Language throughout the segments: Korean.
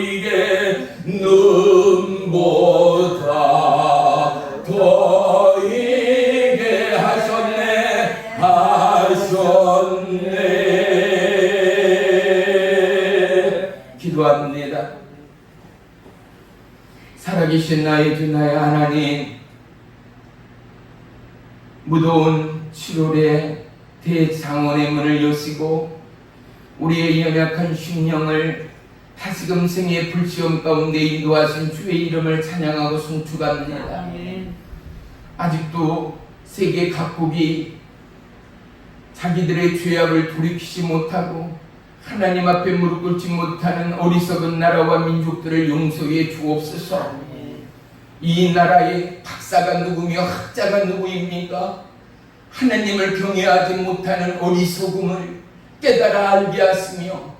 예수는 눈보다 더 이게 하셨네. 기도합니다. 살아계신 나의 주 나의 하나님, 무더운 7월에 대장원의 문을 여시고 우리의 연약한 심령을 다시금 생의 불시험 가운데 인도하신 주의 이름을 찬양하고 송축합니다. 아직도 세계 각국이 자기들의 죄악을 돌이키지 못하고 하나님 앞에 무릎 꿇지 못하는 어리석은 나라와 민족들을 용서해 주옵소서. 이 나라의 박사가 누구며 학자가 누구입니까? 하나님을 경외하지 못하는 어리석음을 깨달아 알게 하시며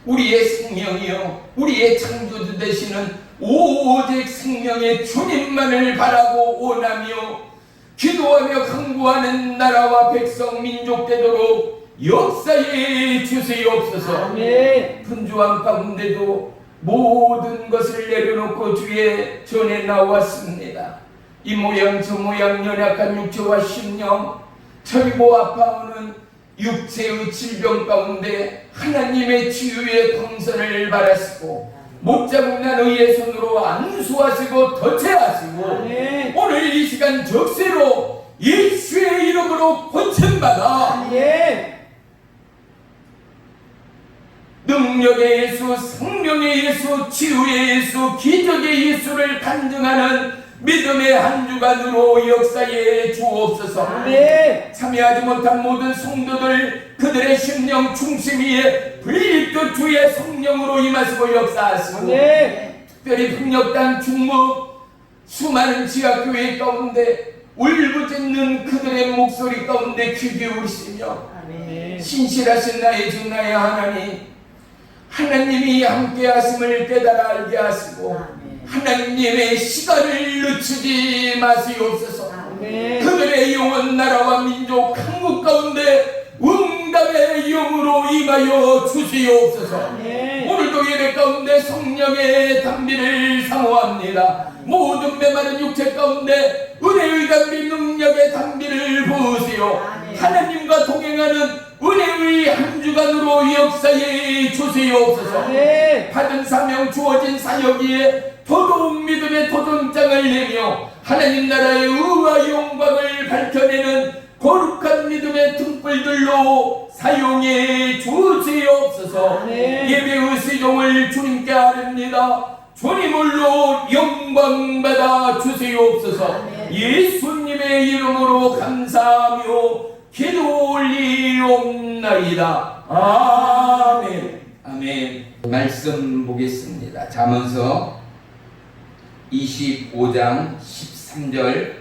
우리의 생명이요 우리의 창조주 되시는 오직 생명의 주님만을 바라고 원하며 기도하며 간구하는 나라와 백성 민족 되도록 역사에 주시옵소서. 분주한 가운데도 모든 것을 내려놓고 주의 전에 나왔습니다. 이 모양 저 모양 연약한 육체와 심령, 저리고 아파오는 육체의 질병 가운데 하나님의 치유의 광선을 바라시고 못자국난 의의 손으로 안수하시고 덧체하시고 오늘 이 시간 적세로 예수의 이름으로 고침받아 능력의 예수, 생명의 예수, 치유의 예수, 기적의 예수를 간증하는 믿음의 한 주간으로 역사에 주옵소서. 참여하지 못한 모든 성도들 그들의 심령 중심 위에 불일듯 주의 성령으로 임하시고 역사하시고 특별히 풍력단 중목 수많은 지하교회 가운데 울부짖는 그들의 목소리 가운데 귀 기울이시며 신실하신 나의 주 나의 하나님, 하나님이 함께 하심을 깨달아 알게 하시고 하나님의 시간을 늦추지 마시옵소서. 그들의 영원 나라와 민족 한국 가운데 응답의 영으로 임하여 주시옵소서. 오늘도 예배 가운데 성령의 담비를 사모합니다. 모든 메마른 육체 가운데 은혜의 담비, 능력의 담비를 부으시오. 하나님과 동행하는 은혜의 한 주간으로 역사에 주시옵소서. 받은 사명 주어진 사역에 더더욱 믿음의 도전장을 내며 하나님 나라의 의와 영광을 밝혀내는 거룩한 믿음의 등불들로 사용해 주시옵소서. 예배의 시종을 주님께 아뢰옵니다. 주님을로 영광받아 주시옵소서. 예수님의 이름으로 감사하며 기도 올리옵나이다. 아멘. 아멘. 말씀 보겠습니다. 잠언서 25장 13절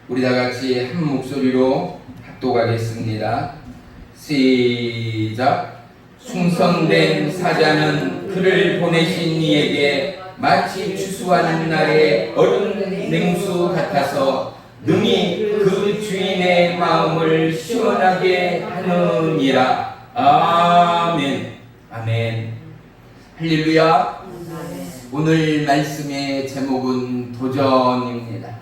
우리 다같이 한 목소리로 합독하겠습니다. 시작. 충성된 사자는 그를 보내신 이에게 마치 추수하는 날의 얼음 냉수 같아서 능히 그 주인의 마음을 시원하게 하느니라. 아멘. 아멘. 할렐루야. 오늘 말씀의 제목은 도전입니다.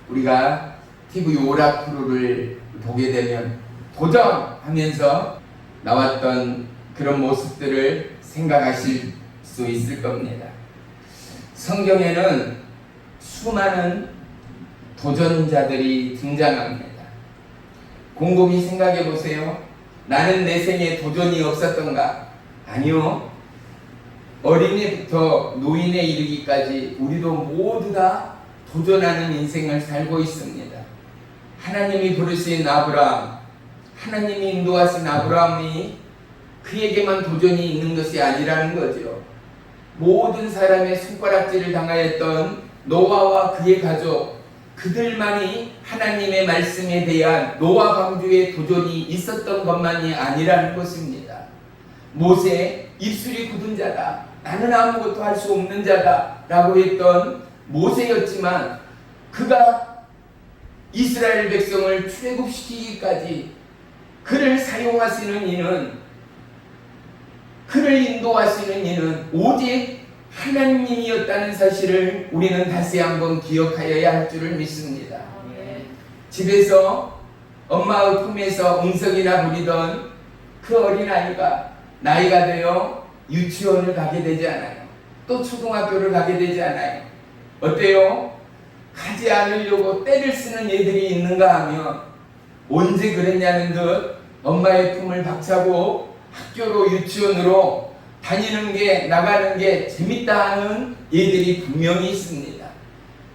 우리가 TV 오라클을 보게 되면 도전하면서 나왔던 그런 모습들을 생각하실 수 있을 겁니다. 성경에는 수많은 도전자들이 등장합니다. 곰곰이 생각해 보세요. 나는 내 생에 도전이 없었던가? 아니요. 어린이부터 노인에 이르기까지 우리도 모두 다 도전하는 인생을 살고 있습니다. 하나님이 부르신 아브라함, 하나님이 인도하신 아브라함이 그에게만 도전이 있는 것이 아니라는 거죠. 모든 사람의 손가락질을 당하였던 노아와 그의 가족, 그들만이 하나님의 말씀에 대한 노아 방주의 도전이 있었던 것만이 아니라는 것입니다. 모세, 입술이 굳은 자다, 나는 아무것도 할 수 없는 자다 라고 했던 모세였지만 그가 이스라엘 백성을 출애굽시키기까지 그를 사용하시는 이는, 그를 인도하시는 이는 오직 하나님이었다는 사실을 우리는 다시 한번 기억하여야 할 줄을 믿습니다. 집에서 엄마의 품에서 응석이나 부리던 그 어린아이가 나이가 되어 유치원을 가게 되지 않아요. 또 초등학교를 가게 되지 않아요. 어때요? 가지 않으려고 떼를 쓰는 애들이 있는가 하면 언제 그랬냐는 듯 엄마의 품을 박차고 학교로 유치원으로 다니는 게, 나가는 게 재밌다 하는 애들이 분명히 있습니다.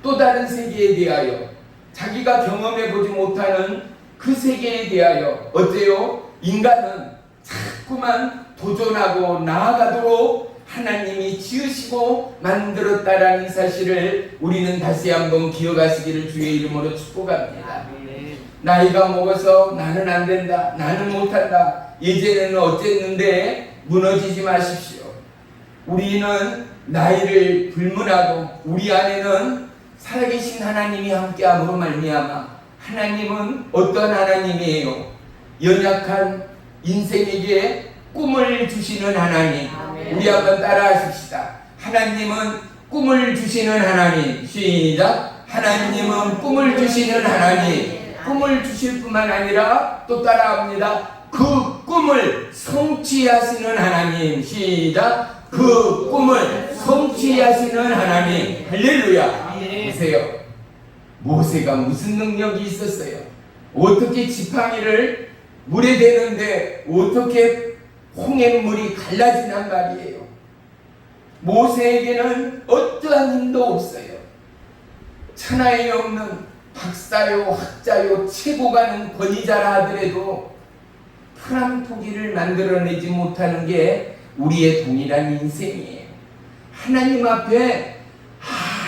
또 다른 세계에 대하여, 자기가 경험해보지 못하는 그 세계에 대하여 어때요? 인간은 자꾸만 도전하고 나아가도록 하나님이 지으시고 만들었다라는 사실을 우리는 다시 한번 기억하시기를 주의 이름으로 축복합니다. 나이가 먹어서 나는 안 된다, 나는 못한다, 이제는 어쨌는데 무너지지 마십시오. 우리는 나이를 불문하고 우리 안에는 살아계신 하나님이 함께함으로 말미암아 하나님은 어떤 하나님이에요? 연약한 인생에게 꿈을 주시는 하나님. 우리 한번 따라하십시다. 하나님은 꿈을 주시는 하나님. 시작. 하나님은 꿈을 주시는 하나님. 꿈을 주실 뿐만 아니라 또 따라합니다. 그 꿈을 성취하시는 하나님. 시작. 그 꿈을 성취하시는 하나님. 할렐루야. 보세요. 모세가 무슨 능력이 있었어요? 어떻게 지팡이를 물에 대는데 어떻게 홍해물이 갈라지단 말이에요. 모세에게는 어떠한 힘도 없어요. 천하에 없는 박사요, 학자요, 최고 가는 권위자라 하더라도 풀 한 포기를 만들어내지 못하는 게 우리의 동일한 인생이에요. 하나님 앞에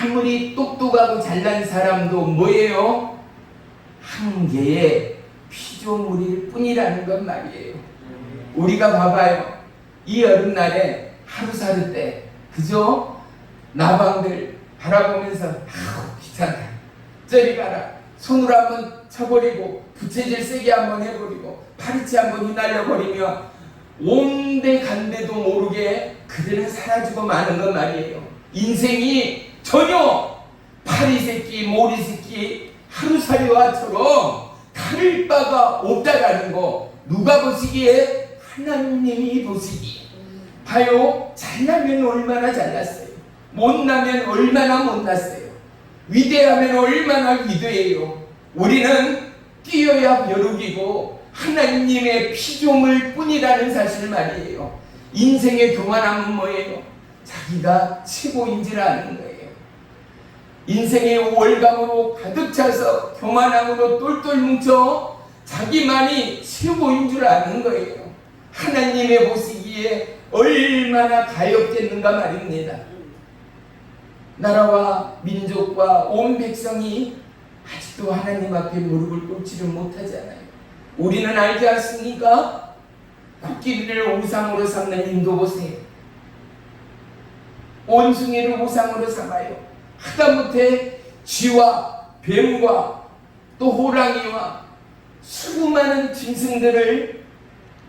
아무리 똑똑하고 잘난 사람도 뭐예요? 한 개의 피조물일 뿐이라는 건 말이에요. 우리가 봐봐요. 이 여름날에 하루살이 때 그저 나방들 바라보면서 아우 귀찮다, 저리 가라, 손으로 한번 쳐버리고 부채질 세게 한번 해버리고 파리채 한번 휘날려버리며 온데 간데도 모르게 그들은 사라지고 마는 건 말이에요. 인생이 전혀 파리새끼 모리새끼 하루살이와처럼 다를 바가 없다라는 거 누가 보시기에? 하나님이 보시기에. 봐요. 잘나면 얼마나 잘났어요. 못나면 얼마나 못났어요. 위대하면 얼마나 위대해요. 우리는 뛰어야 벼룩이고 하나님의 피조물 뿐이라는 사실 말이에요. 인생의 교만함은 뭐예요? 자기가 최고인 줄 아는 거예요. 인생의 우월감으로 가득 차서 교만함으로 똘똘 뭉쳐 자기만이 최고인 줄 아는 거예요. 하나님의 보시기에 얼마나 가엾겠는가 말입니다. 나라와 민족과 온 백성이 아직도 하나님 앞에 무릎을 꿇지를 못하잖아요. 우리는 알지 않습니까? 코끼리를 우상으로 삼는 인도 보세요. 원숭이를 우상으로 삼아요. 하다못해 쥐와 뱀과 또 호랑이와 수많은 짐승들을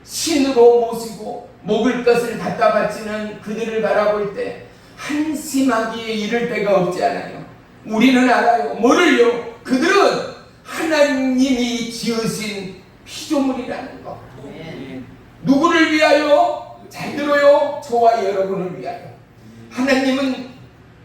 신으로 모시고 먹을 것을 갖다 바치는 그들을 바라볼 때 한심하기에 이를 데가 없지 않아요. 우리는 알아요. 뭐를요? 그들은 하나님이 지으신 피조물이라는 것. 누구를 위하여? 잘 들어요. 저와 여러분을 위하여. 하나님은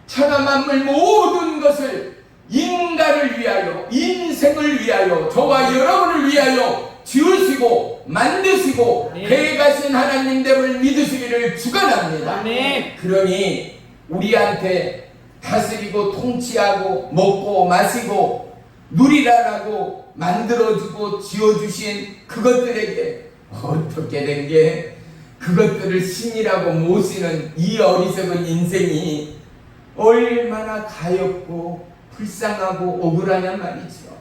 천하 만물 모든 것을 인간을 위하여, 인생을 위하여, 저와 여러분을 위하여 지으시고 만드시고 아멘. 계획하신 하나님됨을 믿으시기를 축원합니다. 아멘. 그러니 우리한테 다스리고 통치하고 먹고 마시고 누리라라고 만들어주고 지어주신 그것들에게 어떻게 된 게 그것들을 신이라고 모시는 이 어리석은 인생이 얼마나 가엾고 불쌍하고 억울하냔 말이죠.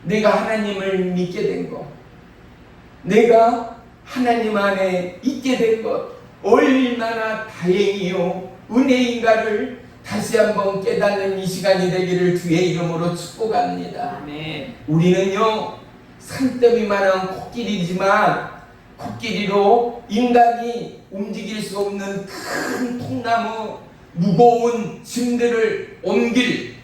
내가 하나님을 믿게 된 것, 내가 하나님 안에 있게 된 것 얼마나 다행이요 은혜인가를 다시 한번 깨닫는 이 시간이 되기를 주의 이름으로 축복합니다. 아멘. 우리는요 산더미만한 코끼리지만 코끼리로 인간이 움직일 수 없는 큰 통나무 무거운 짐들을 옮길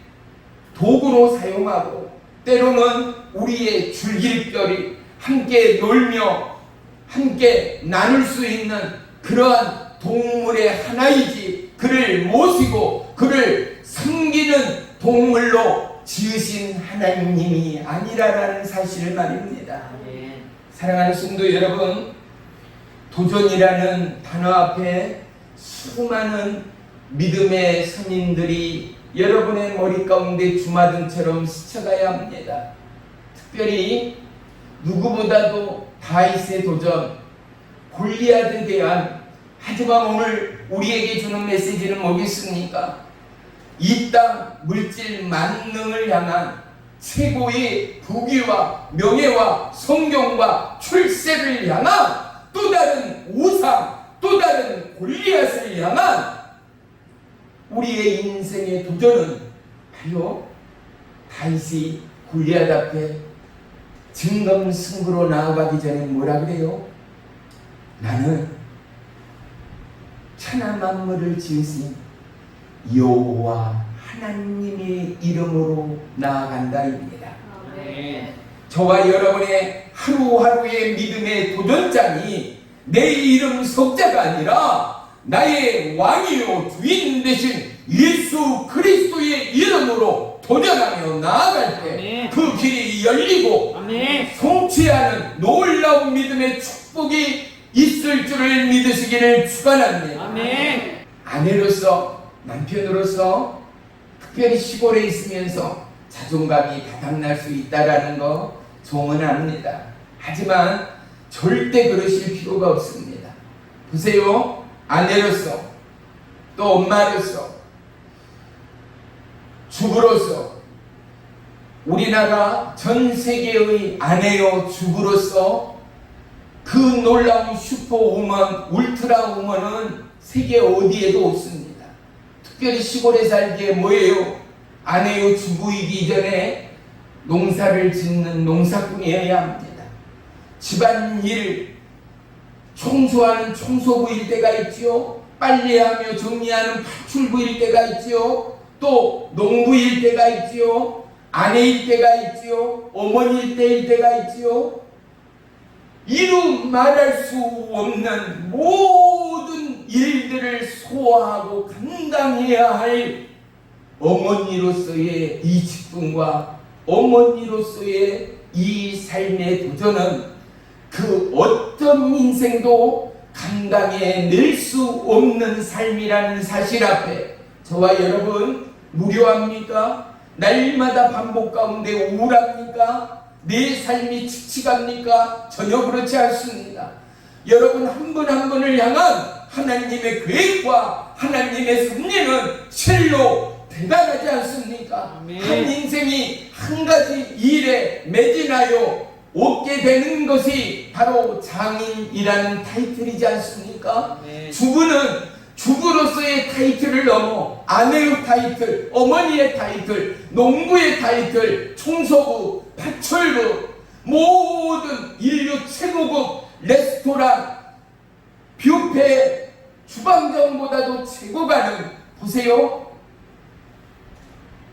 도구로 사용하고 때로는 우리의 줄길거리 함께 놀며 함께 나눌 수 있는 그러한 동물의 하나이지 그를 모시고 그를 섬기는 동물로 지으신 하나님이 아니라라는 사실을 말입니다. 아멘. 사랑하는 성도 여러분, 도전이라는 단어 앞에 수많은 믿음의 선인들이 여러분의 머리 가운데 주마등처럼 스쳐가야 합니다. 특별히 누구보다도 다윗의 도전, 골리앗에 대한 하지만 오늘 우리에게 주는 메시지는 뭐겠습니까? 이 땅 물질 만능을 향한 최고의 부귀와 명예와 성경과 출세를 향한 또 다른 우상, 또 다른 골리앗을 향한 우리의 인생의 도전은 바로 다윗이 골리앗 앞에 진검승부로 나아가기 전에 뭐라 그래요? 나는 천하 만물을 지으신 여호와 하나님의 이름으로 나아간다입니다. 아멘. 저와 여러분의 하루하루의 믿음의 도전장이 내 이름 석자가 아니라 나의 왕이요 주인 되신 예수 그리스도의 이름으로 도전하며 나아갈 때 그 길이 열리고 아멘. 성취하는 놀라운 믿음의 축복이 있을 줄을 믿으시기를 축원합니다. 아멘. 아내로서 남편으로서 특별히 시골에 있으면서 자존감이 바닥날 수 있다라는 거 종은 압니다. 하지만 절대 그러실 필요가 없습니다. 보세요. 아내로서 또 엄마로서 주부로서 우리나라 전 세계의 아내요 주부로서 그 놀라운 슈퍼우먼 울트라우먼은 세계 어디에도 없습니다. 특별히 시골에 살기에 뭐예요? 아내요 주부이기 전에 농사를 짓는 농사꾼이어야 합니다. 집안일 청소하는 청소부일 때가 있지요. 빨래하며 정리하는 파출부일 때가 있지요. 또 농부일 때가 있지요. 아내일 때가 있지요. 어머니일 때가 있지요. 이루 말할 수 없는 모든 일들을 소화하고 감당해야 할 어머니로서의 이 직분과 어머니로서의 이 삶의 도전은 그 어떤 인생도 감당해낼 수 없는 삶이라는 사실 앞에 저와 여러분 무료합니까? 날마다 반복 가운데 우울합니까? 내 삶이 칙칙합니까? 전혀 그렇지 않습니다. 여러분 한 분 한 분을 향한 하나님의 계획과 하나님의 섭리는 실로 대단하지 않습니까? 아멘. 한 인생이 한 가지 일에 매진하여 얻게 되는 것이 바로 장인이라는 타이틀이지 않습니까? 아멘. 주부는 주부로서의 타이틀을 넘어 아내의 타이틀, 어머니의 타이틀, 농부의 타이틀, 청소부, 파출부, 모든 인류 최고급 레스토랑, 뷔페, 주방장보다도 최고가는 보세요.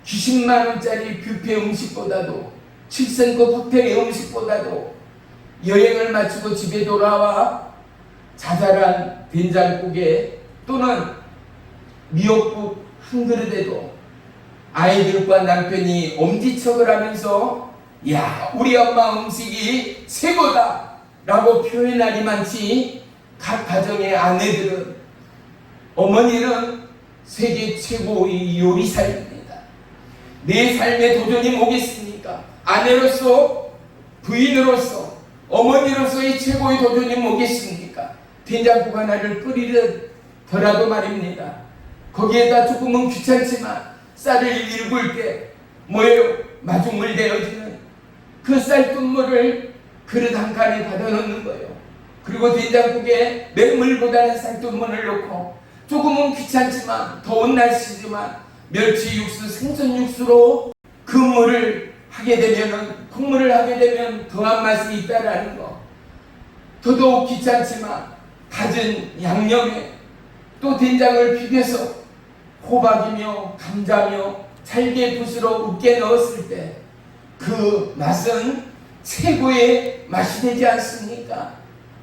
90만 원짜리 뷔페 음식보다도 7성급 호텔의 음식보다도 여행을 마치고 집에 돌아와 자잘한 된장국에 또는 미역국 한 그릇에도 아이들과 남편이 엄지척을 하면서 야, 우리 엄마 음식이 최고다 라고 표현하기 많지, 각 가정의 아내들은, 어머니는 세계 최고의 요리사입니다. 내 삶에 도전이 뭐겠습니까? 아내로서, 부인으로서, 어머니로서의 최고의 도전이 뭐겠습니까? 된장국 하나를 끓이더라도 말입니다. 거기에다 조금은 귀찮지만 쌀을 일굴 때 뭐예요? 마중물 되어지는 그 쌀뜨물을 그릇 한 칸에 받아 넣는 거예요. 그리고 된장국에 맹물보다는 쌀뜨물을 넣고, 조금은 귀찮지만 더운 날씨지만 멸치 육수, 생선 육수로 그 물을 하게 되면은, 국물을 하게 되면 더한 맛이 있다라는 거. 더더욱 귀찮지만 다진 양념에 또 된장을 비벼서 호박이며 감자며 잘게 부스러 으깨 넣었을 때 그 맛은 최고의 맛이 되지 않습니까?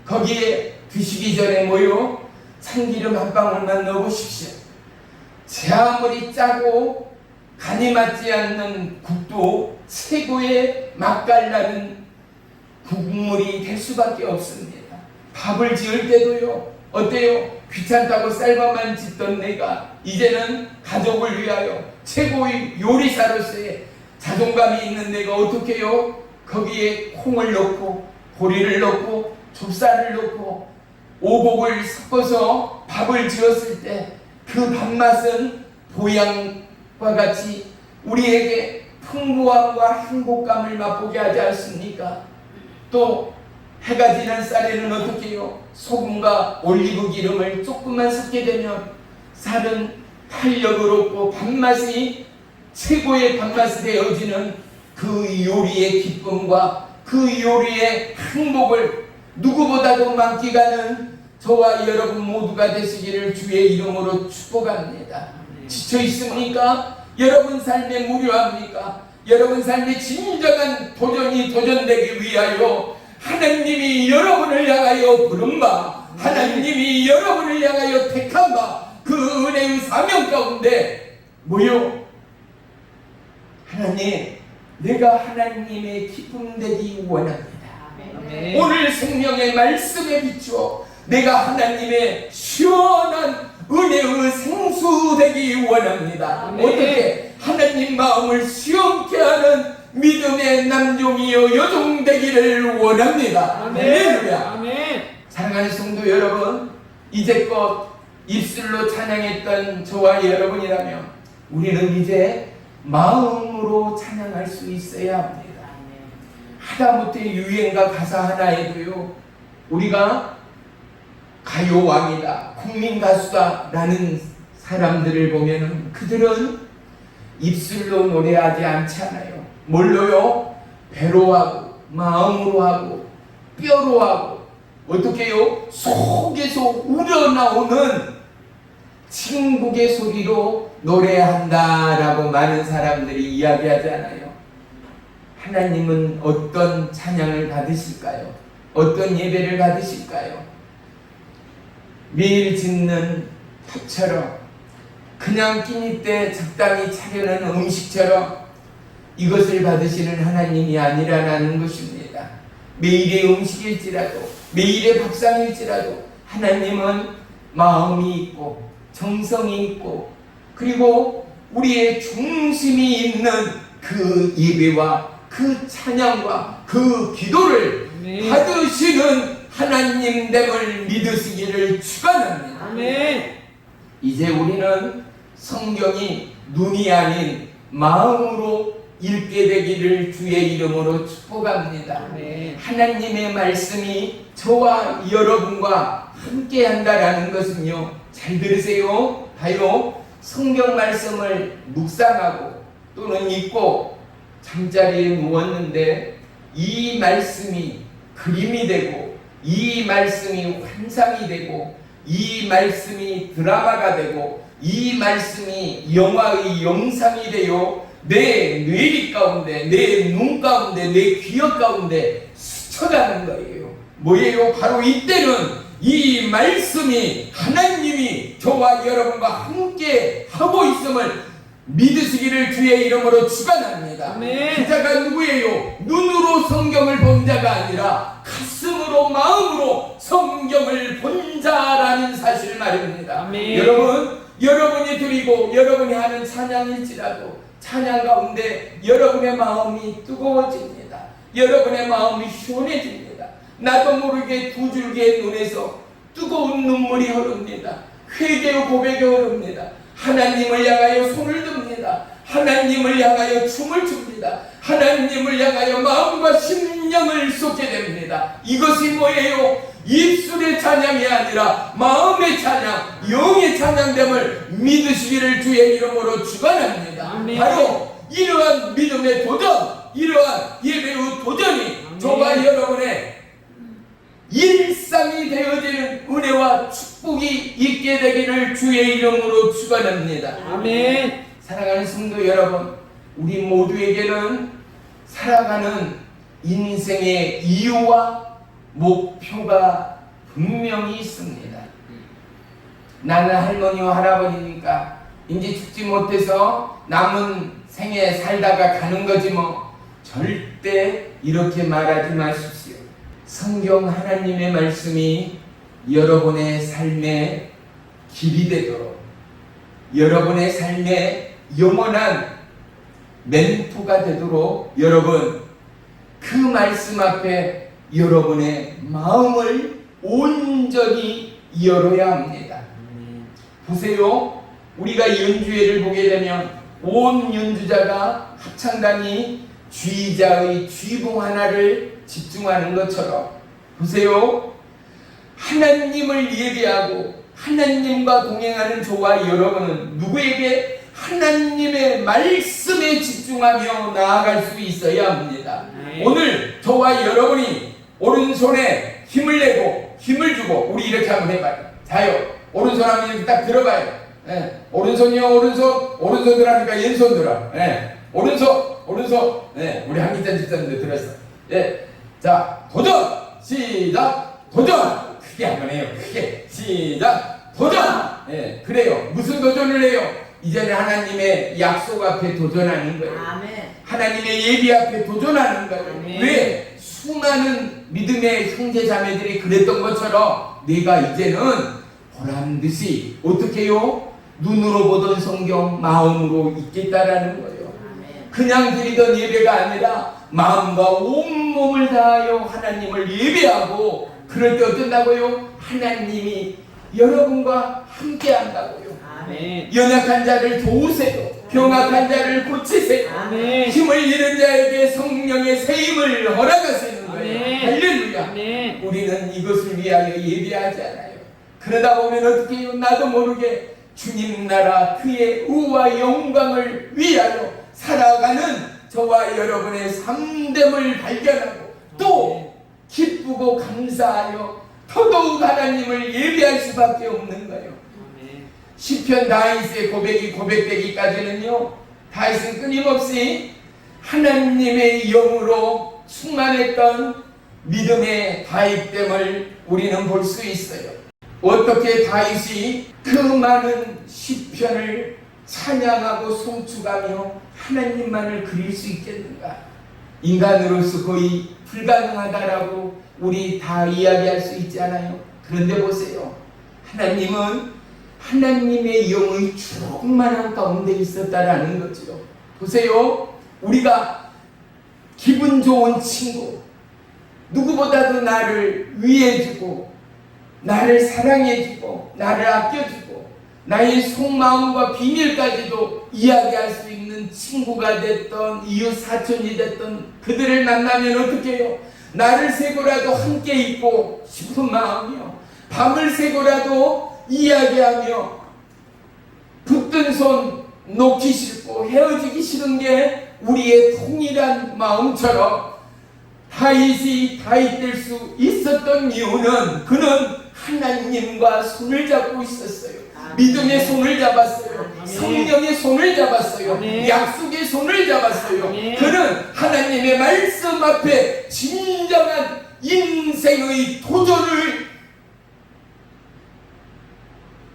거기에 드시기 전에 뭐요? 참기름 한 방울만 넣어보십시오. 제 아무리 짜고 간이 맞지 않는 국도 최고의 맛깔나는 국물이 될 수밖에 없습니다. 밥을 지을 때도요, 어때요? 귀찮다고 쌀밥만 짓던 내가 이제는 가족을 위하여 최고의 요리사로서의 자존감이 있는 내가 어떻게 해요? 거기에 콩을 넣고 보리를 넣고 좁쌀을 넣고 오곡을 섞어서 밥을 지었을 때 그 밥맛은 보양과 같이 우리에게 풍부함과 행복감을 맛보게 하지 않습니까? 또 해가 지는 쌀에는 어떻게 해요? 소금과 올리브 기름을 조금만 섞게 되면 쌀은 탄력을 얻고 밥맛이 최고의 밥맛이 되어지는 그 요리의 기쁨과 그 요리의 행복을 누구보다도 만끽하는 저와 여러분 모두가 되시기를 주의 이름으로 축복합니다. 지쳐 있습니까? 여러분 삶에 무료합니까? 여러분 삶에 진정한 도전이 도전되기 위하여 하나님이 여러분을 향하여 부른 바, 하나님이 여러분을 향하여 택한 바, 그 은혜의 사명 가운데 뭐요? 하나님, 내가 하나님의 기쁨 되기 원합니다. 아멘. 오늘 생명의 말씀에 비추어 내가 하나님의 시원한 은혜의 생수 되기 원합니다. 아멘. 어떻게? 하나님 마음을 시원케 하는 믿음의 남종이여 여종 되기를 원합니다. 아멘. 아멘. 사랑하는 성도 여러분, 이제껏 입술로 찬양했던 저와 여러분이라면 우리는 이제 마음으로 찬양할 수 있어야 합니다. 하다못해 유행가 가사 하나에도요, 우리가 가요왕이다, 국민가수다 라는 사람들을 보면은 그들은 입술로 노래하지 않잖아요. 뭘로요? 배로 하고 마음으로 하고 뼈로 하고 어떻게 해요? 속에서 우러나오는 친국의 소리로 노래한다라고 많은 사람들이 이야기하잖아요. 하나님은 어떤 찬양을 받으실까요? 어떤 예배를 받으실까요? 매일 짓는 탑처럼, 그냥 끼니 때 적당히 차려는 음식처럼 이것을 받으시는 하나님이 아니라는 것입니다. 매일의 음식일지라도, 매일의 밥상일지라도 하나님은 마음이 있고 정성이 있고 그리고 우리의 중심이 있는 그 예배와 그 찬양과 그 기도를 받으시는 하나님됨을 믿으시기를 축원합니다. 아멘. 이제 우리는 성경이 눈이 아닌 마음으로 읽게 되기를 주의 이름으로 축복합니다. 아멘. 하나님의 말씀이 저와 여러분과 함께 한다라는 것은요, 잘 들으세요. 봐요. 성경 말씀을 묵상하고 또는 읽고 잠자리에 누웠는데 이 말씀이 그림이 되고 이 말씀이 환상이 되고 이 말씀이 드라마가 되고 이 말씀이 영화의 영상이 되어 내 뇌리 가운데, 내 눈 가운데, 내 기억 가운데 스쳐가는 거예요. 뭐예요? 바로 이때는 이 말씀이 하나님이 저와 여러분과 함께 하고 있음을 믿으시기를 주의 이름으로 축원합니다. 그 자가 누구예요? 눈으로 성경을 본 자가 아니라 가슴으로 마음으로 성경을 본 자라는 사실 말입니다. 여러분, 여러분이 드리고 여러분이 하는 찬양일지라도 찬양 가운데 여러분의 마음이 뜨거워집니다. 여러분의 마음이 시원해집니다. 나도 모르게 두 줄기의 눈에서 뜨거운 눈물이 흐릅니다. 회개의 고백이 흐릅니다. 하나님을 향하여 손을 듭니다. 하나님을 향하여 춤을 춥니다. 하나님을 향하여 마음과 심령을 쏟게 됩니다. 이것이 뭐예요? 입술의 찬양이 아니라 마음의 찬양, 영의 찬양됨을 믿으시기를 주의 이름으로 축원합니다. 바로 이러한 믿음의 도전, 이러한 예배의 도전이 저와 여러분의 일상이 되어지는 은혜와 축복이 있게 되기를 주의 이름으로 축원합니다. 아멘. 사랑하는 성도 여러분, 우리 모두에게는 살아가는 인생의 이유와 목표가 분명히 있습니다. 나는 할머니와 할아버지니까 이제 죽지 못해서 남은 생에 살다가 가는 거지 뭐. 절대 이렇게 말하지 마십시오. 성경 하나님의 말씀이 여러분의 삶의 길이 되도록, 여러분의 삶의 영원한 멘토가 되도록 여러분 그 말씀 앞에 여러분의 마음을 온전히 열어야 합니다. 보세요. 우리가 연주회를 보게 되면 온 연주자가 합창단이 쥐자의 쥐봉 하나를 집중하는 것처럼 보세요. 하나님을 예배하고 하나님과 동행하는 저와 여러분은 누구에게 하나님의 말씀에 집중하며 나아갈 수 있어야 합니다. 오늘 저와 여러분이 오른손에 힘을 내고 힘을 주고 우리 이렇게 한번 해봐요. 자요. 오른손 하면 이렇게 딱 들어봐요. 오른손이요. 오른손 들어가니까 왼손 들어. 오른손. 우리 한기찬 집사님도 들었어. 자, 도전! 시작! 도전! 크게 한번 해요. 크게. 시작! 도전! 그래요. 무슨 도전을 해요? 이제는 하나님의 약속 앞에 도전하는 거예요. 아멘. 하나님의 예비 앞에 도전하는 거예요. 아멘. 왜? 수많은 믿음의 형제 자매들이 그랬던 것처럼 내가 이제는 보란듯이 어떻게 해요? 눈으로 보던 성경 마음으로 읽겠다라는 거예요. 그냥 드리던 예배가 아니라 마음과 온몸을 다하여 하나님을 예배하고 그럴 때 어쩐다고요? 하나님이 여러분과 함께 한다고요. 아멘. 연약한 자를 도우세요. 병약한 자를 고치세요. 아멘. 힘을 잃은 자에게 성령의 새 힘을 허락하시는 거예요. 아멘. 할렐루야. 아멘. 우리는 이것을 위하여 예배하지 않아요. 그러다 보면 어떻게 해요? 나도 모르게 주님 나라 그의 의와 영광을 위하여 살아가는 저와 여러분의 삶됨을 발견하고 또 기쁘고 감사하여 더더욱 하나님을 예배할 수밖에 없는 거예요. 시편 다윗의 고백이 고백되기까지는요, 다윗은 끊임없이 하나님의 영으로 충만했던 믿음의 다윗됨을 우리는 볼 수 있어요. 어떻게 다윗이 그 많은 시편을 찬양하고 송축하며 하나님만을 그릴 수 있겠는가? 인간으로서 거의 불가능하다라고 우리 다 이야기할 수 있잖아요. 그런데 보세요. 하나님은 하나님의 영의 충만한 가운데 있었다라는 거죠. 보세요. 우리가 기분 좋은 친구, 누구보다도 나를 위해주고 나를 사랑해주고 나를 아껴주고 나의 속마음과 비밀까지도 이야기할 수 있는 친구가 됐던 이웃 사촌이 됐던 그들을 만나면 어떻게 해요? 나를 새고라도 함께 있고 싶은 마음이요. 밤을 새고라도 이야기하며 붙든 손 놓기 싫고 헤어지기 싫은 게 우리의 통일한 마음처럼 다윗이 다윗 될 수 있었던 이유는 그는 하나님과 손을 잡고 있었어요. 믿음의 손을 잡았어요. 성령의 손을 잡았어요. 약속의 손을 잡았어요. 그는 하나님의 말씀 앞에 진정한 인생의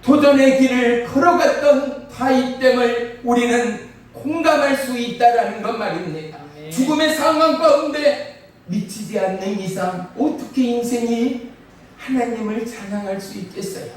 도전의 길을 걸어갔던 타입됨을 우리는 공감할 수 있다라는 것 말입니다. 죽음의 상황 가운데 미치지 않는 이상 어떻게 인생이 하나님을 찬양할 수 있겠어요?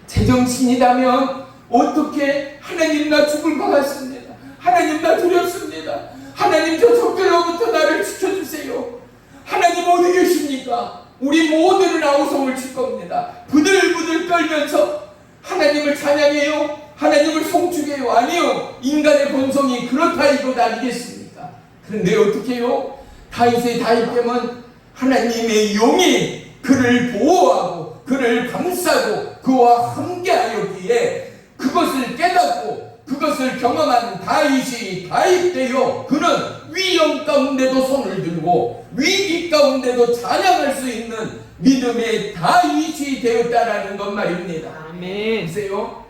제정신이라면 어떻게 하나님 나 죽을 것 같습니다. 하나님 나 두렵습니다. 하나님 저 적들로부터 나를 지켜주세요. 하나님 어디 계십니까? 우리 모두는 아우성을 칠 겁니다. 부들부들 떨면서 하나님을 찬양해요? 하나님을 송축해요? 아니요. 인간의 본성이 그렇다 이것 아니겠습니까? 그런데 어떻게 해요? 다윗의 다윗됨은 하나님의 용이 그를 보호하고 그를 감싸고 그와 함께하였기에 그것을 깨닫고 그것을 경험한 다윗이 다윗되어 그는 위험 가운데도 손을 들고 위기 가운데도 찬양할 수 있는 믿음의 다윗이 되었다라는 것 말입니다. 아멘. 보세요.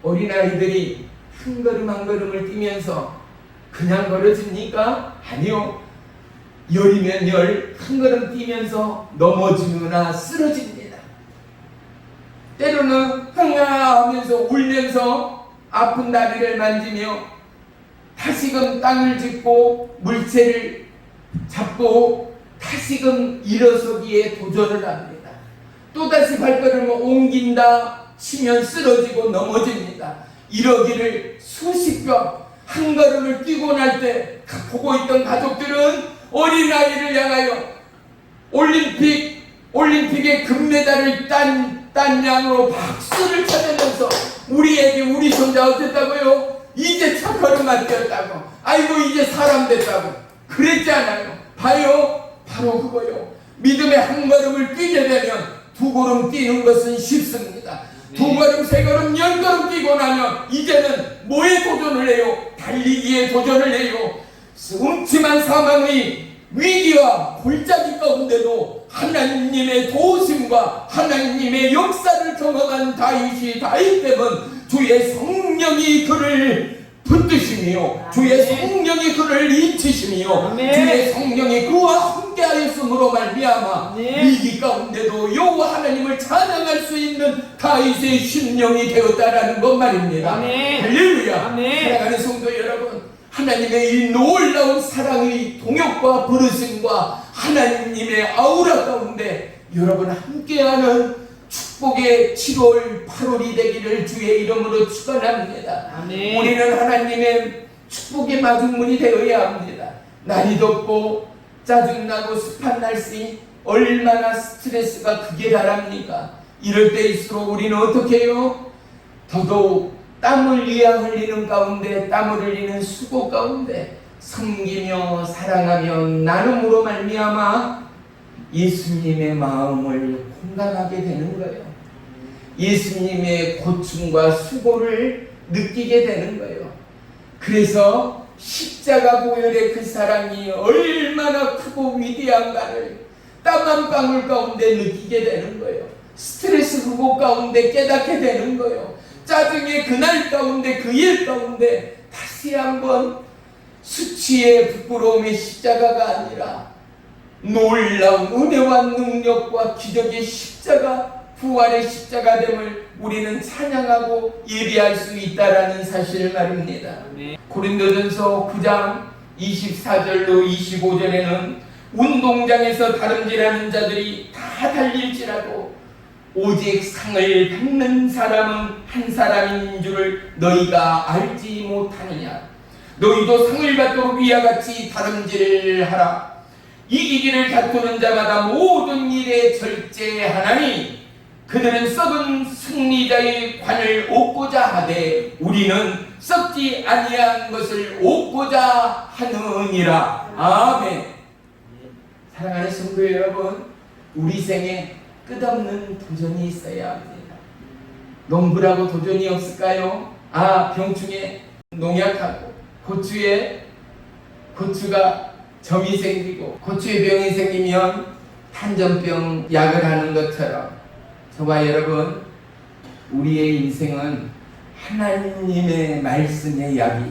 어린아이들이 한 걸음 한 걸음을 뛰면서 그냥 걸어집니까? 아니요. 열이면 열, 한 걸음 뛰면서 넘어지거나 쓰러집니다. 때로는 흥아 하면서 울면서 아픈 다리를 만지며 다시금 땅을 짚고 물체를 잡고 다시금 일어서기에 도전을 합니다. 또다시 발걸음을 옮긴다 치면 쓰러지고 넘어집니다. 이러기를 수십 번 한 걸음을 뛰고 날 때 보고 있던 가족들은 어린아이를 향하여 올림픽의 금메달을 딴 양으로 박수를 쳐주면서 우리에게 우리 손자 어땠다고요? 이제 첫 걸음만 뛰었다고. 아이고 이제 사람 됐다고. 그랬지 않아요? 봐요. 바로 그거요. 믿음의 한 걸음을 뛰게 되면 두 걸음 뛰는 것은 쉽습니다. 두 걸음, 세 걸음, 열 걸음 뛰고 나면 이제는 뭐에 도전을 해요? 달리기에 도전을 해요. 음침한 사망의 위기와 골짜기 가운데도 하나님의 도우심과 하나님의 역사를 경험한 다윗이 다윗됨은 주의 성령이 그를 붙드시며 주의 성령이 그를 인치시며 주의 성령이 그와 함께하였으므로 말미암아 위기 가운데도 여호와 하나님을 찬양할 수 있는 다윗의 심령이 되었다라는 것 말입니다. 할렐루야. 사랑하는 성도 여러분, 하나님의 이 놀라운 사랑의 동역과 부르심과 하나님의 아우라 가운데 여러분 함께하는 축복의 7월 8월이 되기를 주의 이름으로 축원합니다. 우리는 하나님의 축복의 마중물이 되어야 합니다. 날이 덥고 짜증나고 습한 날씨 얼마나 스트레스가 극에 달합니까? 이럴 때일수록 우리는 어떻게 해요? 더더욱 땀을 이어 흘리는 가운데 땀을 흘리는 수고 가운데 섬기며 사랑하며 나눔으로 말미암아 예수님의 마음을 공감하게 되는 거예요. 예수님의 고충과 수고를 느끼게 되는 거예요. 그래서 십자가 보혈의 그 사랑이 얼마나 크고 위대한가를 땀 한 방울 가운데 느끼게 되는 거예요. 스트레스 그곳 가운데 깨닫게 되는 거예요. 짜증의 그날 가운데 그 일 가운데 다시 한번 수치의 부끄러움의 십자가가 아니라 놀라운 은혜와 능력과 기적의 십자가, 부활의 십자가됨을 우리는 찬양하고 예비할 수 있다라는 사실 말입니다. 고린도전서 9장 24절로 25절에는 운동장에서 다름질하는 자들이 다 달릴지라도 오직 상을 받는 사람은 한 사람인 줄을 너희가 알지 못하느냐. 너희도 상을 받도록 이와 같이 다름질을 하라. 이기기를 다투는 자마다 모든 일에 절제하나니 그들은 썩은 승리자의 관을 얻고자 하되 우리는 썩지 아니한 것을 얻고자 하느니라. 아멘. 사랑하는 성도 여러분, 우리 생에 끝없는 도전이 있어야 합니다. 농부라고 도전이 없을까요? 병충해 농약하고 고추가 점이 생기고 고추에 병이 생기면 한전병 약을 하는 것처럼 저와 여러분, 우리의 인생은 하나님의 말씀의 약이,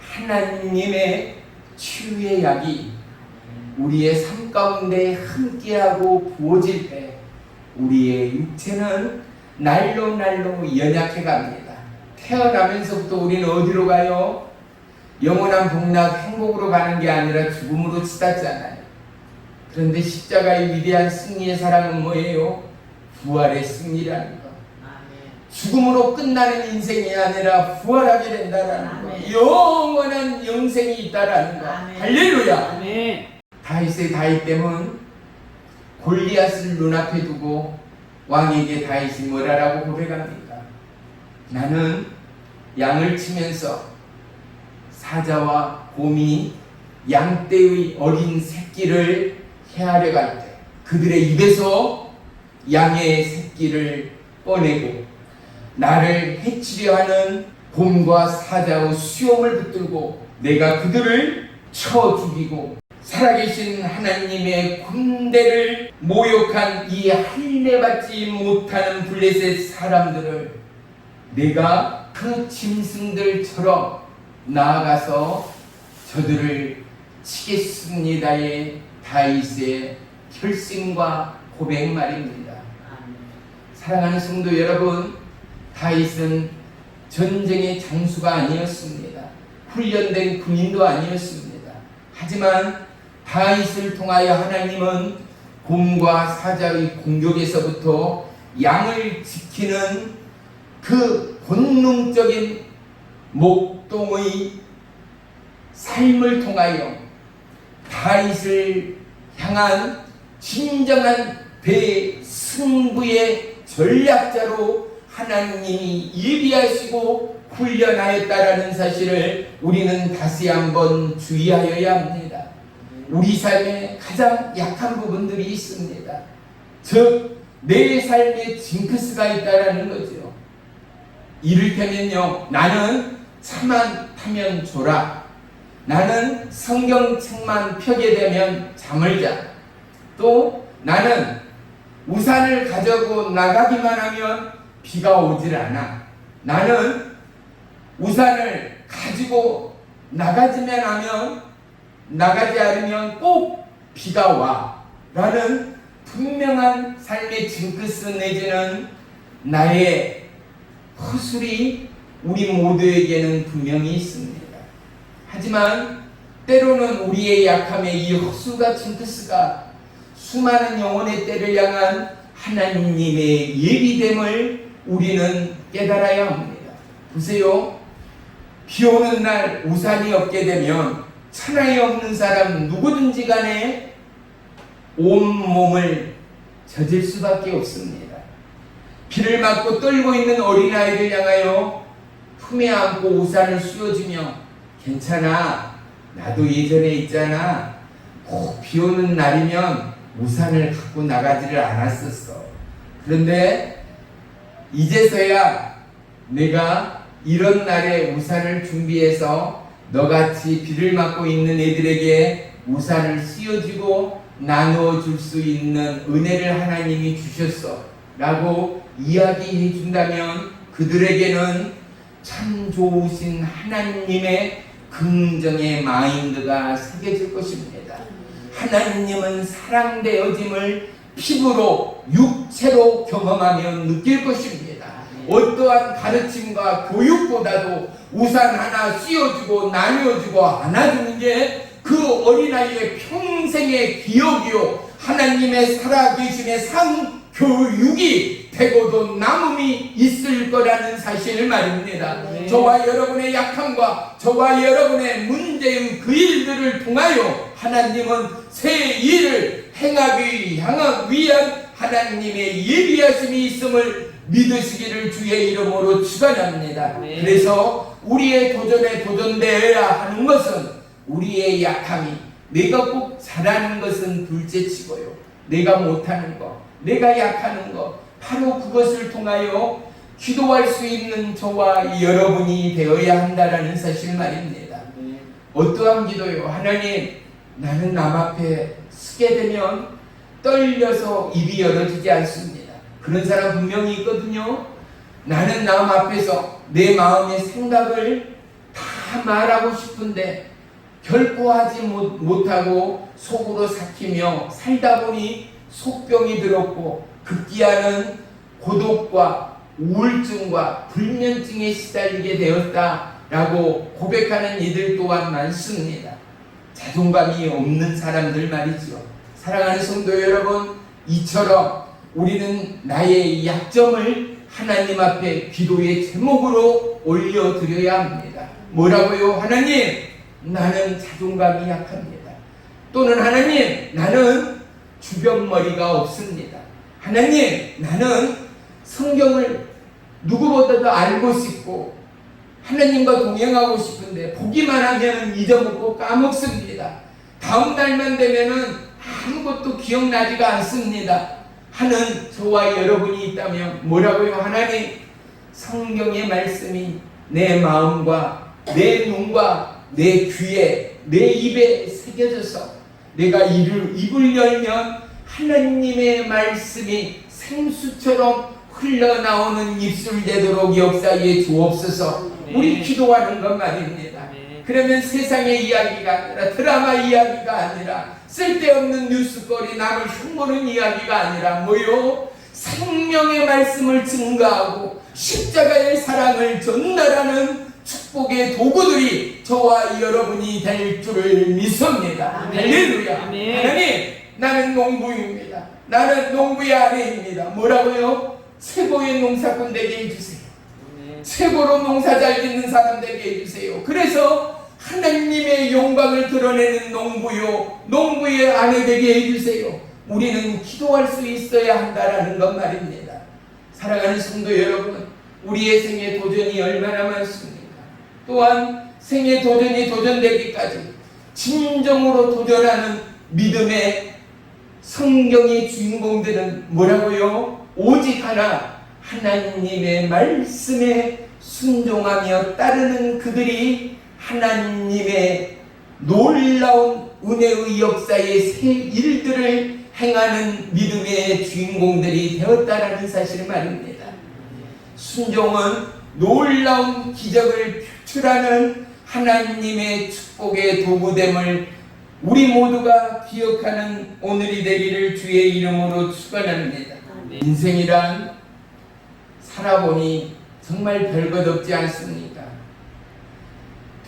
하나님의 치유의 약이 우리의 삶 가운데 함께하고 부어질 때 우리의 육체는 날로 연약해 갑니다. 태어나면서부터 우리는 어디로 가요? 영원한 복락 행복으로 가는 게 아니라 죽음으로 치닫잖아요. 그런데 십자가의 위대한 승리의 사랑은 뭐예요? 부활의 승리라는 거. 죽음으로 끝나는 인생이 아니라 부활하게 된다라는 거. 영원한 영생이 있다라는 거. 할렐루야. 아멘. 다윗의 다윗됨은 골리앗을 눈앞에 두고 왕에게 다윗이 뭐라고 고백합니까? 나는 양을 치면서 사자와 곰이 양떼의 어린 새끼를 해하려 갈 때 그들의 입에서 양의 새끼를 꺼내고 나를 해치려 하는 곰과 사자의 수염을 붙들고 내가 그들을 쳐 죽이고 살아계신 하나님의 군대를 모욕한 이 할례받지 못하는 블레셋 사람들을 내가 그 짐승들처럼 나아가서 저들을 치겠습니다의 다윗의 결심과 고백 말입니다. 사랑하는 성도 여러분, 다윗은 전쟁의 장수가 아니었습니다. 훈련된 군인도 아니었습니다. 하지만 다윗을 통하여 하나님은 곰과 사자의 공격에서부터 양을 지키는 그 본능적인 목동의 삶을 통하여 다윗을 향한 진정한 대승부의 전략자로 하나님이 예비하시고 훈련하였다라는 사실을 우리는 다시 한번 주의하여야 합니다. 우리 삶에 가장 약한 부분들이 있습니다. 즉, 내 삶에 징크스가 있다라는 거죠. 이를테면요, 나는 차만 타면 졸아. 나는 성경책만 펴게 되면 잠을 자. 또 나는 우산을 가지고 나가기만 하면 비가 오질 않아. 나는 우산을 가지고 나가지 않으면 꼭 비가 와. 라는 분명한 삶의 징크스 내지는 나의 허술이 우리 모두에게는 분명히 있습니다. 하지만 때로는 우리의 약함의 이 허술과 징크스가 수많은 영혼의 때를 향한 하나님의 예비됨을 우리는 깨달아야 합니다. 보세요. 비 오는 날 우산이 없게 되면 천하에 없는 사람 누구든지 간에 온몸을 젖을 수밖에 없습니다. 비를 맞고 떨고 있는 어린아이를 향하여 품에 안고 우산을 씌워주며 괜찮아, 나도 예전에 있잖아, 꼭 비 오는 날이면 우산을 갖고 나가지를 않았었어. 그런데 이제서야 내가 이런 날에 우산을 준비해서 너같이 비를 맞고 있는 애들에게 우산을 씌워주고 나누어 줄 수 있는 은혜를 하나님이 주셨어 라고 이야기해 준다면 그들에게는 참 좋으신 하나님의 긍정의 마인드가 새겨질 것입니다. 하나님은 사랑되어짐을 피부로 육체로 경험하며 느낄 것입니다. 어떠한 가르침과 교육보다도 우산 하나 씌워주고 나누어주고 안아주는 게 그 어린아이의 평생의 기억이요 하나님의 살아계심의 상교육이 되고도 남음이 있을 거라는 사실을 말입니다. 저와 여러분의 약함과 저와 여러분의 문제의 그 일들을 통하여 하나님은 새 일을 행하기 위한 하나님의 예비하심이 있음을 믿으시기를 주의 이름으로 축원합니다. 그래서 우리의 도전에 도전되어야 하는 것은 우리의 약함이, 내가 꼭 잘하는 것은 둘째치고요, 내가 못하는 것, 내가 약하는 것, 바로 그것을 통하여 기도할 수 있는 저와 여러분이 되어야 한다라는 사실 말입니다. 어떠한 기도요? 하나님, 나는 남 앞에 서게 되면 떨려서 입이 열어지지 않습니다. 그런 사람 분명히 있거든요. 나는 남 앞에서 내 마음의 생각을 다 말하고 싶은데 결코 하지 못하고 속으로 삭히며 살다 보니 속병이 들었고 급기야는 고독과 우울증과 불면증에 시달리게 되었다라고 고백하는 이들 또한 많습니다. 자존감이 없는 사람들 말이죠. 사랑하는 성도 여러분, 이처럼 우리는 나의 약점을 하나님 앞에 기도의 제목으로 올려드려야 합니다. 뭐라고요? 하나님, 나는 자존감이 약합니다. 또는 하나님, 나는 주변머리가 없습니다. 하나님, 나는 성경을 누구보다도 알고 싶고 하나님과 동행하고 싶은데 보기만 하면 잊어먹고 까먹습니다. 다음 날만 되면은 아무것도 기억나지가 않습니다 하는 저와 여러분이 있다면 뭐라고요? 하나님, 성경의 말씀이 내 마음과 내 눈과 내 귀에 내 입에 새겨져서 내가 입을 열면 하나님의 말씀이 생수처럼 흘러나오는 입술 되도록 역사해 주옵소서. 우리 기도하는 것 말입니다. 그러면 세상의 이야기가 아니라, 드라마 이야기가 아니라, 쓸데없는 뉴스거리 남을 흉보는 이야기가 아니라 뭐요? 생명의 말씀을 증거하고 십자가의 사랑을 전달하는 축복의 도구들이 저와 여러분이 될 줄을 믿습니다. 할렐루야. 하나님, 나는 농부입니다. 나는 농부의 아내입니다. 뭐라고요? 최고의 농사꾼 되게 해주세요. 최고로 농사 잘 짓는 사람 되게 해주세요. 그래서 하나님의 영광을 드러내는 농부요, 농부의 아내 되게 해주세요. 우리는 기도할 수 있어야 한다라는 것 말입니다. 사랑하는 성도 여러분, 우리의 생애 도전이 얼마나 많습니까? 또한 생애 도전이 도전되기까지 진정으로 도전하는 믿음의 성경의 주인공들은 뭐라고요? 오직 하나, 하나님의 말씀에 순종하며 따르는 그들이 하나님의 놀라운 은혜의 역사의 새 일들을 행하는 믿음의 주인공들이 되었다라는 사실 말입니다. 순종은 놀라운 기적을 표출하는 하나님의 축복의 도구됨을 우리 모두가 기억하는 오늘이 되기를 주의 이름으로 축원합니다. 인생이란 살아보니 정말 별것 없지 않습니까?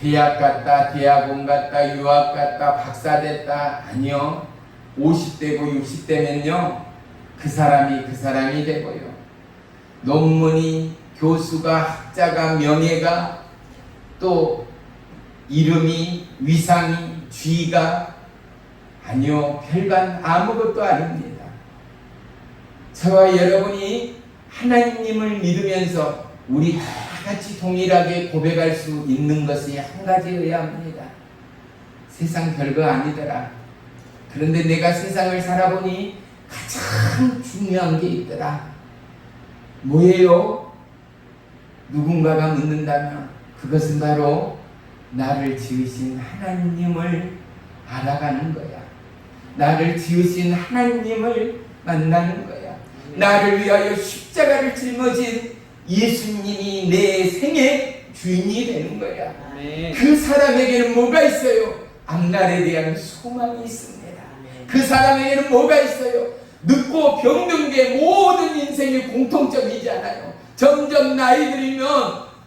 대학 갔다, 대학원 갔다, 유학 갔다, 박사 됐다. 아니요. 50대고 60대면요, 그 사람이 되고요. 논문이, 교수가, 학자가, 명예가, 또 이름이, 위상이, 쥐가, 아니요, 별반 아무것도 아닙니다. 저와 여러분이 하나님을 믿으면서 우리 다 같이 동일하게 고백할 수 있는 것이 한 가지여야 합니다. 세상 별거 아니더라. 그런데 내가 세상을 살아보니 가장 중요한 게 있더라. 뭐예요? 누군가가 묻는다면 그것은 바로 나를 지으신 하나님을 알아가는 거야. 나를 지으신 하나님을 만나는 거야. 나를 위하여 십자가를 짊어진 예수님이 내 생의 주인이 되는 거야. 그 사람에게는 뭐가 있어요? 앞날에 대한 소망이 있습니다. 그 사람에게는 뭐가 있어요? 늙고 병든 게 모든 인생의 공통점이잖아요. 점점 나이 들이면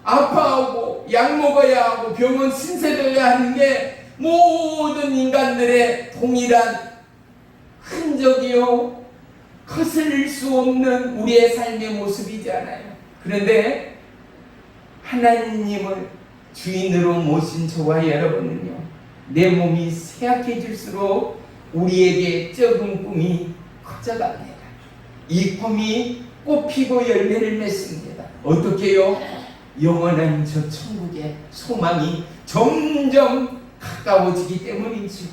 아파하고 약 먹어야 하고 병원 신세져야 하는 게 모든 인간들의 동일한 흔적이요, 거슬릴 수 없는 우리의 삶의 모습이잖아요. 그런데 하나님을 주인으로 모신 저와 여러분은요, 내 몸이 쇠약해질수록 우리에게 적은 꿈이 커져갑니다. 이 꿈이 꽃피고 열매를 맺습니다. 어떻게요? 영원한 저 천국의 소망이 점점 가까워지기 때문이죠.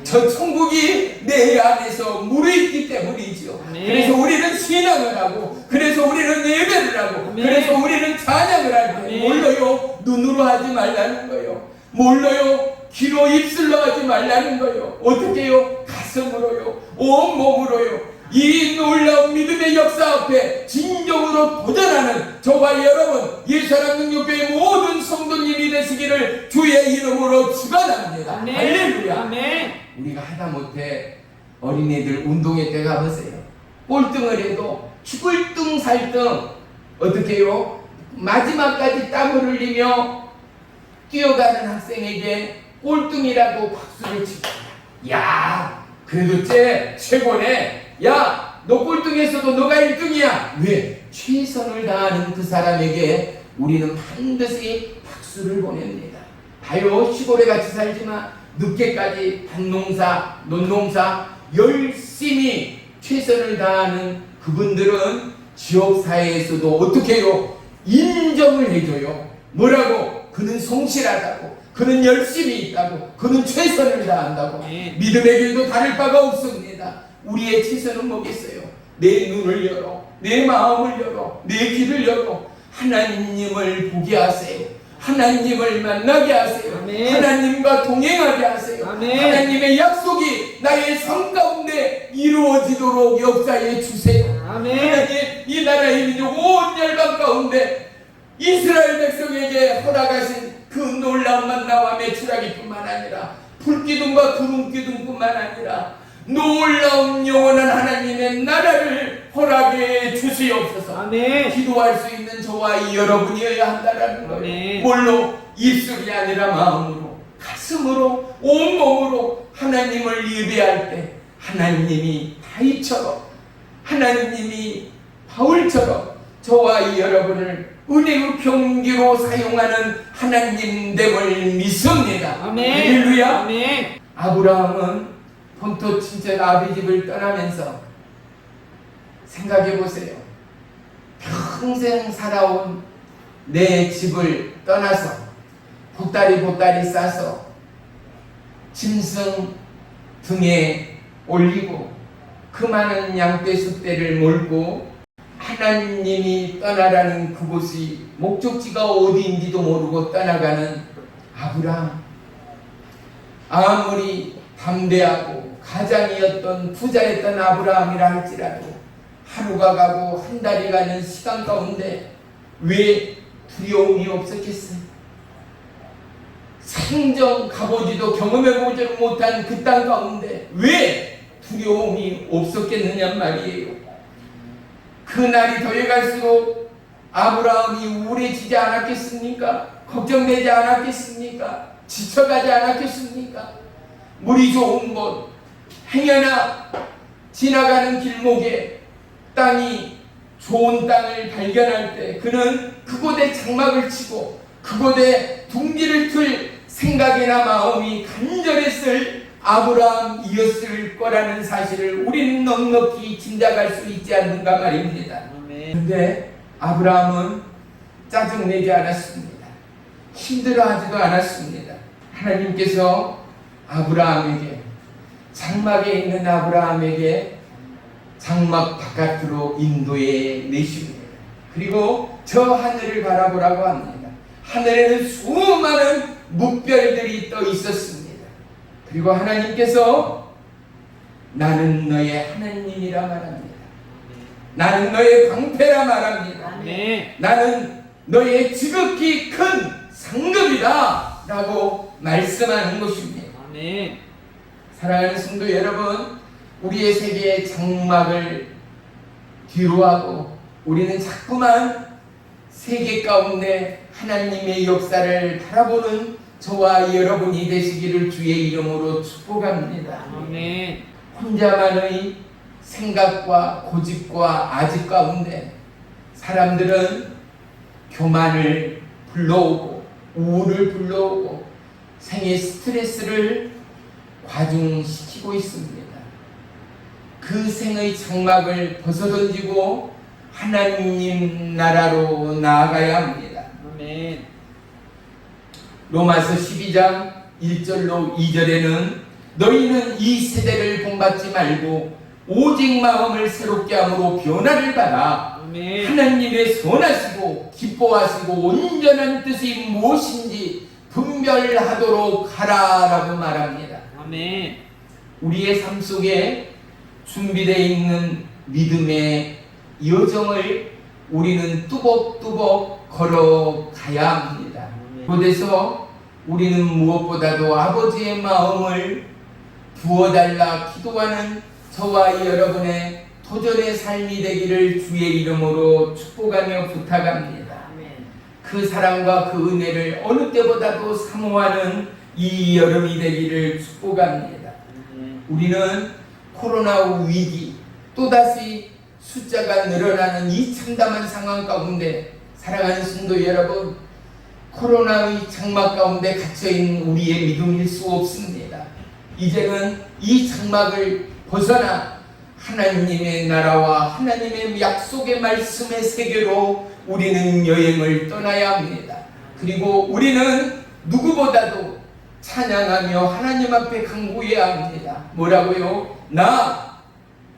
저 천국이 내 안에서 무르익기 때문이죠. 그래서 우리는 신앙을 하고, 그래서 우리는 예배를 하고, 그래서 우리는 찬양을 할 때 뭘로요? 눈으로 하지 말라는 거요. 뭘로요? 귀로 입술로 하지 말라는 거요. 어떻게요? 가슴으로요, 온몸으로요. 이 놀라운 믿음의 역사 앞에 진정으로 도전하는 저와 여러분, 예사랑 능력교회 모든 성도님이 되시기를 주의 이름으로 축원합니다. 할렐루야. 아멘. 우리가 하다못해 어린애들 운동회 때 가보세요. 꼴등을 해도 죽을 등 살등 어떻게 해요? 마지막까지 땀을 흘리며 뛰어가는 학생에게 꼴등이라고 박수를 치고, 야, 그래도 쟤 최고네. 야, 너 꼴등했어도 너가 1등이야. 왜? 최선을 다하는 그 사람에게 우리는 반드시 박수를 보냅니다. 봐요, 시골에 같이 살지만 늦게까지 밭농사, 논농사 열심히 최선을 다하는 그분들은 지역사회에서도 어떻게 해요? 인정을 해줘요. 뭐라고? 그는 성실하다고, 그는 열심히 있다고, 그는 최선을 다한다고. 믿음의 길도 다를 바가 없습니다. 우리의 최선은 뭐겠어요? 내 눈을 열어, 내 마음을 열어, 내 귀를 열어 하나님을 보게 하세요. 하나님을 만나게 하세요. 아멘. 하나님과 동행하게 하세요. 아멘. 하나님의 약속이 나의 삶 가운데 이루어지도록 역사해 주세요. 아멘. 하나님, 이 나라의 민족 온 열방 가운데 이스라엘 백성에게 허락하신 그 놀라운 만나와 메추라기뿐만 아니라 불기둥과 구름기둥뿐만 아니라 놀라운 영원한 하나님의 나라를 허락해 주시옵소서. 아멘. 기도할 수 있는 저와 이 여러분이어야 한다라는 거예요. 아멘. 뭘로? 입술이 아니라 마음으로, 가슴으로, 온몸으로 하나님을 예배할 때 하나님이 다윗처럼, 하나님이 바울처럼 저와 이 여러분을 은혜의 경기로 사용하는 하나님됨을 믿습니다. 아멘. 할렐루야. 아멘. 아브라함은 본토 친척 아비집을 떠나면서 생각해 보세요. 평생 살아온 내 집을 떠나서 보따리 싸서 짐승 등에 올리고 그 많은 양떼 숫대를 몰고 하나님이 떠나라는 그곳이 목적지가 어디인지도 모르고 떠나가는 아브라함. 아무리 담대하고 가장이었던 부자였던 아브라함이라 할지라도 하루가 가고 한 달이 가는 시간 가운데 왜 두려움이 없었겠어요? 생전 가보지도 경험해보지 못한 그 땅 가운데 왜 두려움이 없었겠느냐 말이에요. 그날이 더해갈수록 아브라함이 우울해지지 않았겠습니까? 걱정되지 않았겠습니까? 지쳐가지 않았겠습니까? 물이 좋은 곳, 행여나 지나가는 길목에 땅이 좋은 땅을 발견할 때 그는 그곳에 장막을 치고 그곳에 둥지를 틀 생각이나 마음이 간절했을 아브라함이었을 거라는 사실을 우리는 넉넉히 짐작할 수 있지 않는가 말입니다. 그런데 아브라함은 짜증내지 않았습니다. 힘들어하지도 않았습니다. 하나님께서 아브라함에게, 장막에 있는 아브라함에게 장막 바깥으로 인도해 내십니다. 그리고 저 하늘을 바라보라고 합니다. 하늘에는 수많은 뭇별들이 떠 있었습니다. 그리고 하나님께서 나는 너의 하나님이라 말합니다. 나는 너의 방패라 말합니다. 아멘. 나는 너의 지극히 큰 상급이다 라고 말씀하는 것입니다. 아멘. 사랑하는 성도 여러분, 우리의 세계의 장막을 뒤로하고 우리는 자꾸만 세계 가운데 하나님의 역사를 바라보는 저와 여러분이 되시기를 주의 이름으로 축복합니다. 아멘. 혼자만의 생각과 고집과 아집 가운데 사람들은 교만을 불러오고 우울을 불러오고 생의 스트레스를 과중시키고 있습니다. 그 생의 장막을 벗어던지고 하나님 나라로 나아가야 합니다. 아멘. 로마서 12장 1절로 2절에는 너희는 이 세대를 본받지 말고 오직 마음을 새롭게 함으로 변화를 받아 아멘. 하나님의 선하시고 기뻐하시고 온전한 뜻이 무엇인지 분별하도록 하라라고 말합니다. 아멘. 우리의 삶 속에 준비되어 있는 믿음의 여정을 우리는 뚜벅뚜벅 걸어가야 합니다. 그래서 우리는 무엇보다도 아버지의 마음을 부어달라 기도하는 저와 여러분의 도전의 삶이 되기를 주의 이름으로 축복하며 부탁합니다. 그 사랑과 그 은혜를 어느 때보다도 사모하는 이 여름이 되기를 축복합니다. 우리는 코로나 위기, 또다시 숫자가 늘어나는 이 참담한 상황 가운데 사랑하는 성도 여러분, 코로나의 장막 가운데 갇혀있는 우리의 믿음일 수 없습니다. 이제는 이 장막을 벗어나 하나님의 나라와 하나님의 약속의 말씀의 세계로 우리는 여행을 떠나야 합니다. 그리고 우리는 누구보다도 찬양하며 하나님 앞에 간구해야 합니다. 뭐라고요? 나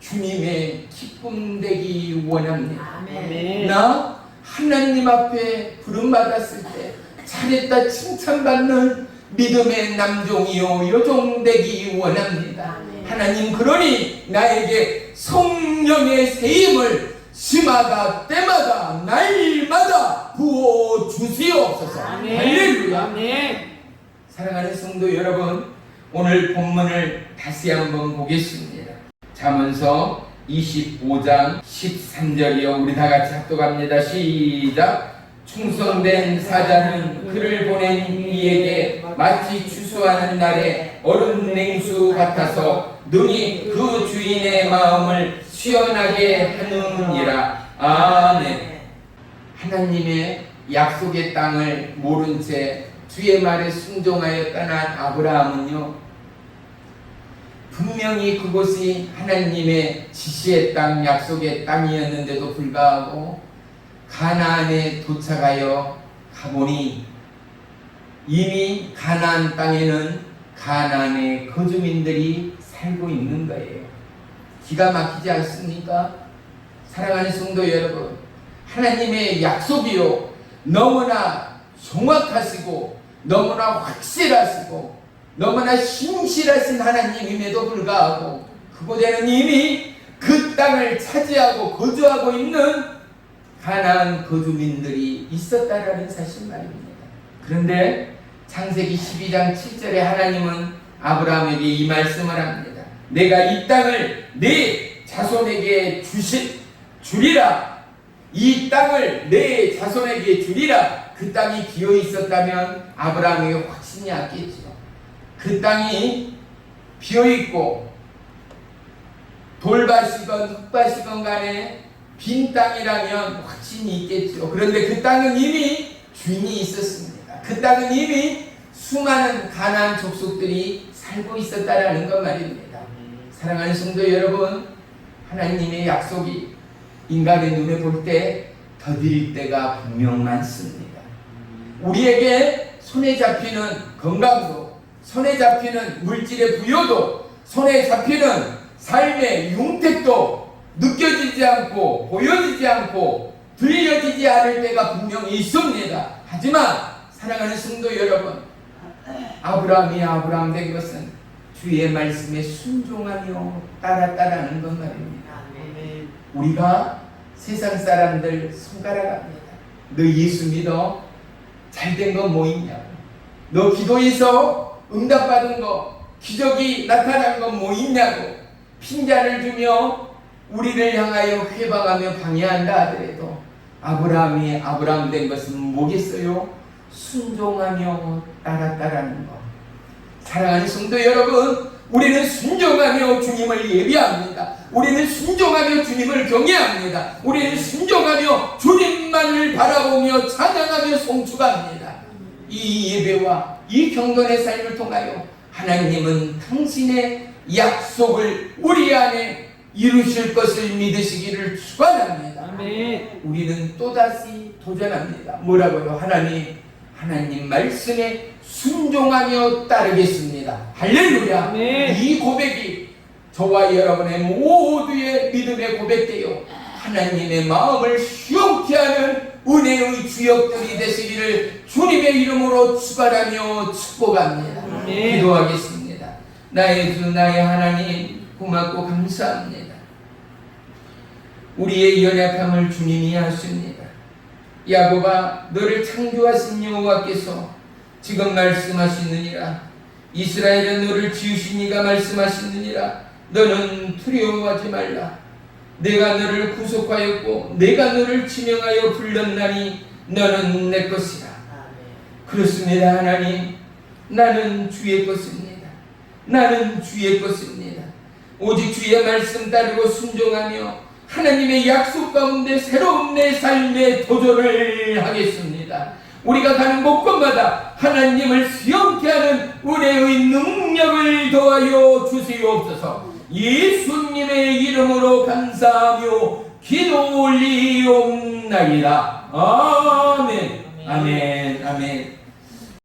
주님의 기쁨 되기 원합니다. 아멘. 나 하나님 앞에 부름받았을 때 잘했다 칭찬받는 믿음의 남종이요 여종 되기 원합니다. 하나님, 그러니 나에게 성령의 세임을 시마다 때마다 날마다 부어 주시옵소서. 할렐루야. 아멘. 사랑하는 성도 여러분, 오늘 본문을 다시 한번 보겠습니다. 잠언서 25장 13절이요. 우리 다 같이 합독합니다. 시작. 충성된 사자는 그를 보낸 이에게 마치 추수하는 날에 얼음 냉수 같아서 능히 그 주인의 마음을 시원하게 하느니라. 아멘. 하나님의 약속의 땅을 모른 채 주의 말에 순종하여 떠난 아브라함은요, 분명히 그곳이 하나님의 지시의 땅, 약속의 땅이었는데도 불구하고 가나안에 도착하여 가보니 이미 가나안 땅에는 가나안의 거주민들이 살고 있는 거예요. 기가 막히지 않습니까? 사랑하는 성도 여러분, 하나님의 약속이요 너무나 정확하시고 너무나 확실하시고 너무나 신실하신 하나님임에도 불구하고 그곳에는 이미 그 땅을 차지하고 거주하고 있는 가나안 거주민들이 있었다라는 사실 말입니다. 그런데 창세기 12장 7절에 하나님은 아브라함에게 이 말씀을 합니다. 내가 이 땅을 네 자손에게 주리라. 이 땅을 내 자손에게 주리라. 그 땅이 비어 있었다면 아브라함에게 확신이 왔겠죠. 그 땅이 비어 있고 돌밭이건 흙밭이건 간에 빈 땅이라면 확신이 있겠죠. 그런데 그 땅은 이미 주인이 있었습니다. 그 땅은 이미 수많은 가나안 족속들이 살고 있었다라는 것 말입니다. 사랑하는 성도 여러분, 하나님의 약속이 인간의 눈에 볼 때 더딜 때가 분명 많습니다. 우리에게 손에 잡히는 건강도, 손에 잡히는 물질의 부여도, 손에 잡히는 삶의 융택도 느껴지지 않고 보여지지 않고 들려지지 않을 때가 분명히 있습니다. 하지만 사랑하는 성도 여러분, 아브라함이 아브라함 된 것은 주의 말씀에 순종하며 따랐다라는 것 말입니다. 우리가 세상 사람들 손가락합니다. 너 예수 믿어? 잘된 거 뭐 있냐고. 너 기도해서 응답받은 거, 기적이 나타난 거 뭐 있냐고 핀잔을 주며 우리를 향하여 회방하며 방해한다 하더라도 아브라함이 아브라함 된 것은 뭐겠어요? 순종하며 따랐다라는 것. 사랑하는 성도 여러분, 우리는 순종하며 주님을 예비합니다. 우리는 순종하며 주님을 경외합니다. 우리는 순종하며 주님만을 바라보며 찬양하며 송축합니다. 이 예배와 이 경건의 삶을 통하여 하나님은 당신의 약속을 우리 안에 이루실 것을 믿으시기를 축원합니다. 아멘. 우리는 또다시 도전합니다. 뭐라고요? 하나님 말씀에 순종하며 따르겠습니다. 할렐루야. 아멘. 이 고백이 저와 여러분의 모두의 믿음의 고백되어 하나님의 마음을 시원케 하는 은혜의 주역들이 되시기를 주님의 이름으로 축원하며 축복합니다. 아멘. 기도하겠습니다. 나의 주 나의 하나님, 고맙고 감사합니다. 우리의 연약함을 주님이 아십니다. 야곱아, 너를 창조하신 여호와께서 지금 말씀하시느니라. 이스라엘은 너를 지으신 이가 말씀하시느니라. 너는 두려워하지 말라. 내가 너를 구속하였고 내가 너를 지명하여 불렀나니 너는 내 것이라. 그렇습니다. 하나님, 나는 주의 것입니다. 나는 주의 것입니다. 오직 주의 말씀 따르고 순종하며 하나님의 약속 가운데 새로운 내 삶의 도전을 하겠습니다. 우리가 가는 곳곳마다 하나님을 수용케 하는 은혜의 능력을 더하여 주시옵소서. 예수님의 이름으로 감사하며 기도 올리옵나이다. 아멘. 아멘. 아멘.